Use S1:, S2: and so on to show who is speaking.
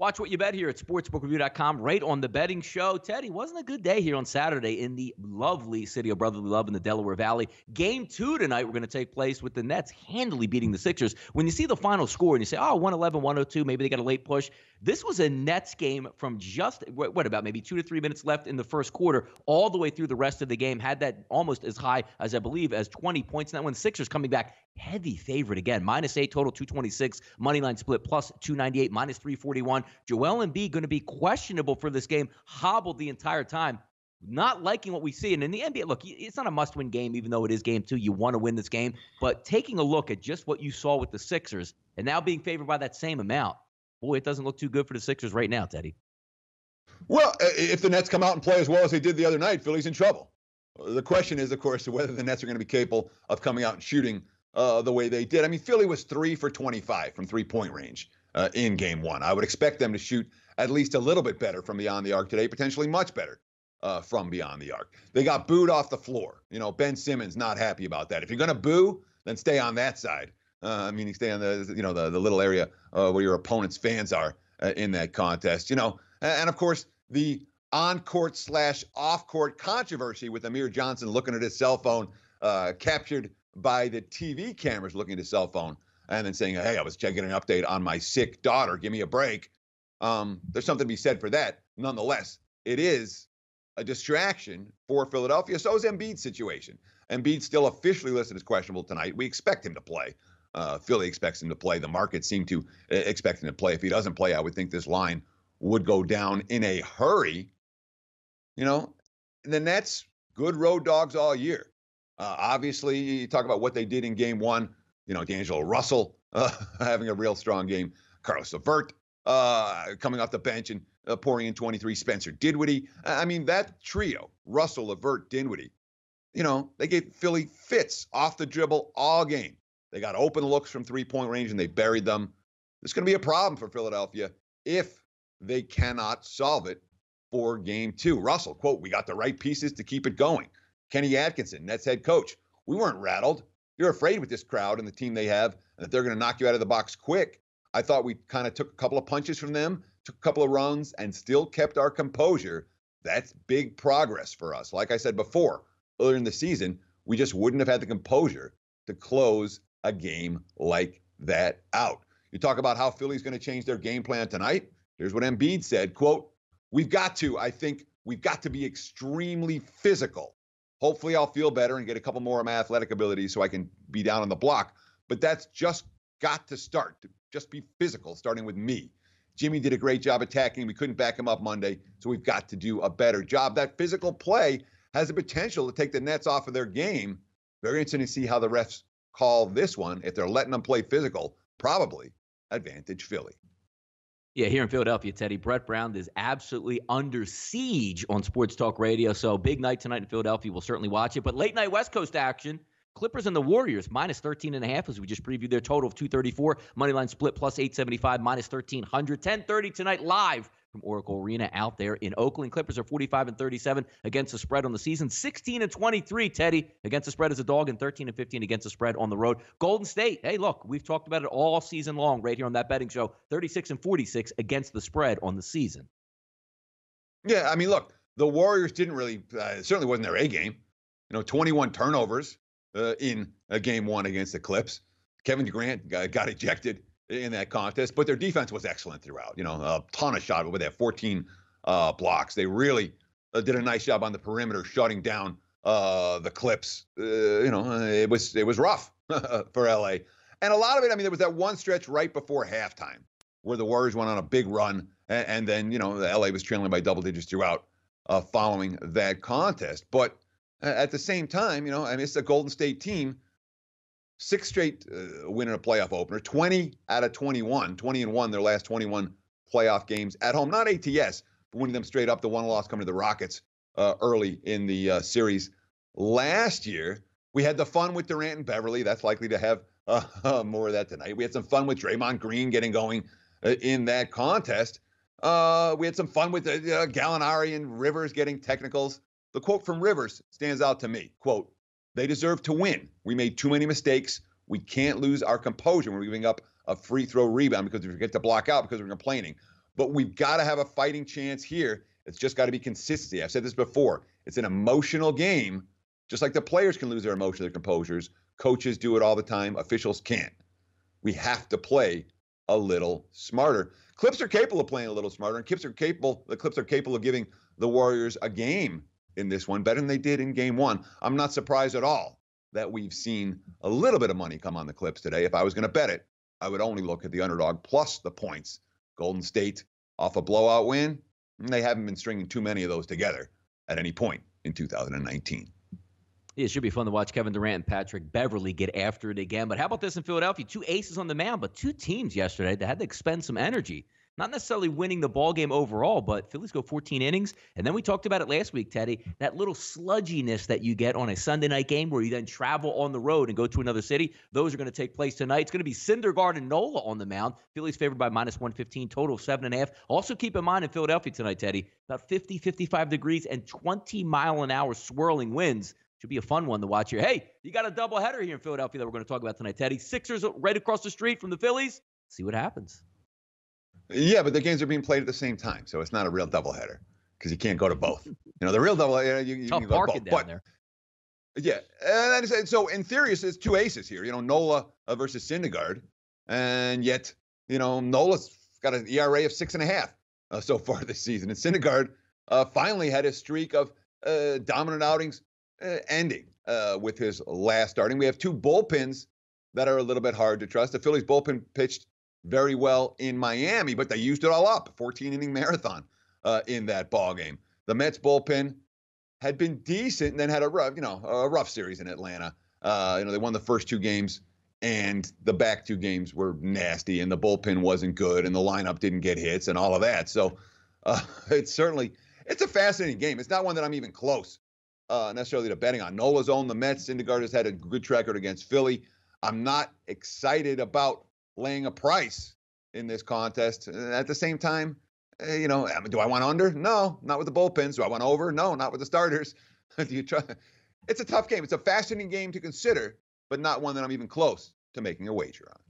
S1: Watch what you bet here at sportsbookreview.com, right on the betting show. Teddy, wasn't a good day here on Saturday in the lovely city of brotherly love in the Delaware Valley. Game 2 tonight we're going to take place with the Nets handily beating the Sixers. When you see the final score and you say, 111, 102, maybe they got a late push. This was a Nets game from just, about maybe 2 to 3 minutes left in the first quarter, all the way through the rest of the game. Had that almost as high as, I believe, as 20 points. And that one, Sixers coming back heavy favorite again. -8 total, 226. Moneyline split plus 298, -341. Joel Embiid going to be questionable for this game, hobbled the entire time. Not liking what we see. And in the NBA, look, it's not a must-win game, even though it is game 2. You want to win this game. But taking a look at just what you saw with the Sixers and now being favored by that same amount, boy, it doesn't look too good for the Sixers right now, Teddy.
S2: Well, if the Nets come out and play as well as they did the other night, Philly's in trouble. The question is, of course, whether the Nets are going to be capable of coming out and shooting the way they did. I mean, Philly was 3 for 25 from three-point range in game 1. I would expect them to shoot at least a little bit better from beyond the arc today, potentially much better from beyond the arc. They got booed off the floor. Ben Simmons not happy about that. If you're going to boo, then stay on that side. Meaning stay on the little area where your opponent's fans are in that contest. And of course, the on-court / off-court controversy with Amir Johnson looking at his cell phone, captured by the TV cameras looking at his cell phone, and then saying, hey, I was checking an update on my sick daughter. Give me a break. There's something to be said for that. Nonetheless, it is a distraction for Philadelphia. So is Embiid's situation. Embiid's still officially listed as questionable tonight. We expect him to play. Philly expects him to play. The market seemed to expect him to play. If he doesn't play, I would think this line would go down in a hurry. The Nets, good road dogs all year. Obviously, you talk about what they did in game 1. D'Angelo Russell having a real strong game. Carlos LeVert coming off the bench and pouring in 23. Spencer Dinwiddie. I mean, that trio, Russell, LeVert, Dinwiddie, they gave Philly fits off the dribble all game. They got open looks from three-point range, and they buried them. It's going to be a problem for Philadelphia if they cannot solve it for game 2. Russell, quote, we got the right pieces to keep it going. Kenny Atkinson, Nets head coach, we weren't rattled. You're afraid with this crowd and the team they have, and that they're going to knock you out of the box quick. I thought we kind of took a couple of punches from them, took a couple of runs, and still kept our composure. That's big progress for us. Like I said before, earlier in the season, we just wouldn't have had the composure to close a game like that out. You talk about how Philly's going to change their game plan tonight. Here's what Embiid said, quote, we've got to be extremely physical. Hopefully I'll feel better and get a couple more of my athletic abilities so I can be down on the block. But that's just got to start. Just be physical, starting with me. Jimmy did a great job attacking. We couldn't back him up Monday, so we've got to do a better job. That physical play has the potential to take the Nets off of their game. Very interesting to see how the refs call this one. If they're letting them play physical, probably advantage Philly.
S1: Yeah, here in Philadelphia, Teddy, Brett Brown is absolutely under siege on Sports Talk Radio. So big night tonight in Philadelphia. We'll certainly watch it. But late night West Coast action, Clippers and the Warriors, -13.5 as we just previewed their total of 234. Moneyline split plus 875, -1300. 10:30 tonight live from Oracle Arena out there in Oakland. Clippers are 45-37 against the spread on the season. 16-23, Teddy, against the spread as a dog, and 13-15 against the spread on the road. Golden State, hey, look, we've talked about it all season long right here on that betting show. 36-46 against the spread on the season.
S2: Yeah, I mean, look, the Warriors didn't really, it certainly wasn't their A game. 21 turnovers in a game 1 against the Clips. Kevin Durant got ejected in that contest, but their defense was excellent throughout. A ton of shots, but they had 14 blocks. They really did a nice job on the perimeter, shutting down the Clips. It was rough for LA, and a lot of it. I mean, there was that one stretch right before halftime where the Warriors went on a big run, and then the LA was trailing by double digits throughout following that contest. But at the same time, I mean, it's a Golden State team. 6 straight win in a playoff opener, 20 out of 21, 20-1 their last 21 playoff games at home. Not ATS, but winning them straight up. The one loss coming to the Rockets early in the series last year. We had the fun with Durant and Beverly. That's likely to have more of that tonight. We had some fun with Draymond Green getting going in that contest. We had some fun with Gallinari and Rivers getting technicals. The quote from Rivers stands out to me. Quote, they deserve to win. We made too many mistakes. We can't lose our composure when we're giving up a free throw rebound because we forget to block out because we're complaining. but we've got to have a fighting chance here. It's just got to be consistency. I've said this before. It's an emotional game, just like the players can lose their emotion, their composures. Coaches do it all the time. Officials can't. We have to play a little smarter. Clips are capable of playing a little smarter, and the Clips are capable of giving the Warriors a game in this one, better than they did in game one. I'm not surprised at all that we've seen a little bit of money come on the Clips today. If I was going to bet it, I would only look at the underdog plus the points. Golden State off a blowout win. They haven't been stringing too many of those together at any point in 2019.
S1: Yeah, it should be fun to watch Kevin Durant and Patrick Beverley get after it again. But how about this in Philadelphia? 2 aces on the mound, but 2 teams yesterday that had to expend some energy. Not necessarily winning the ball game overall, but Phillies go 14 innings. And then we talked about it last week, Teddy, that little sludginess that you get on a Sunday night game where you then travel on the road and go to another city. Those are going to take place tonight. It's going to be Syndergaard and Nola on the mound. Phillies favored by -115, total of 7.5. Also keep in mind in Philadelphia tonight, Teddy, about 50, 55 degrees and 20-mile-an-hour swirling winds. Should be a fun one to watch here. Hey, you got a doubleheader here in Philadelphia that we're going to talk about tonight, Teddy. Sixers right across the street from the Phillies. See what happens.
S2: Yeah, but the games are being played at the same time, so it's not a real doubleheader because you can't go to both. The real doubleheader, you can go to both.
S1: Down there.
S2: Yeah, and so in theory, it's 2 aces here. Nola versus Syndergaard, and yet Nola's got an ERA of 6.5 so far this season, and Syndergaard finally had a streak of dominant outings ending with his last starting. We have 2 bullpens that are a little bit hard to trust. The Phillies bullpen pitched very well in Miami, but they used it all up. 14-inning marathon in that ball game. The Mets bullpen had been decent and then had a rough series in Atlanta. They won the first 2 games, and the back 2 games were nasty, and the bullpen wasn't good, and the lineup didn't get hits and all of that. So it's a fascinating game. It's not one that I'm even close necessarily to betting on. Nola's owned the Mets. Syndergaard has had a good track record against Philly. I'm not excited about laying a price in this contest. At the same time, do I want under? No, not with the bullpens. Do I want over? No, not with the starters. Do you try? It's a tough game. It's a fascinating game to consider, but not one that I'm even close to making a wager on.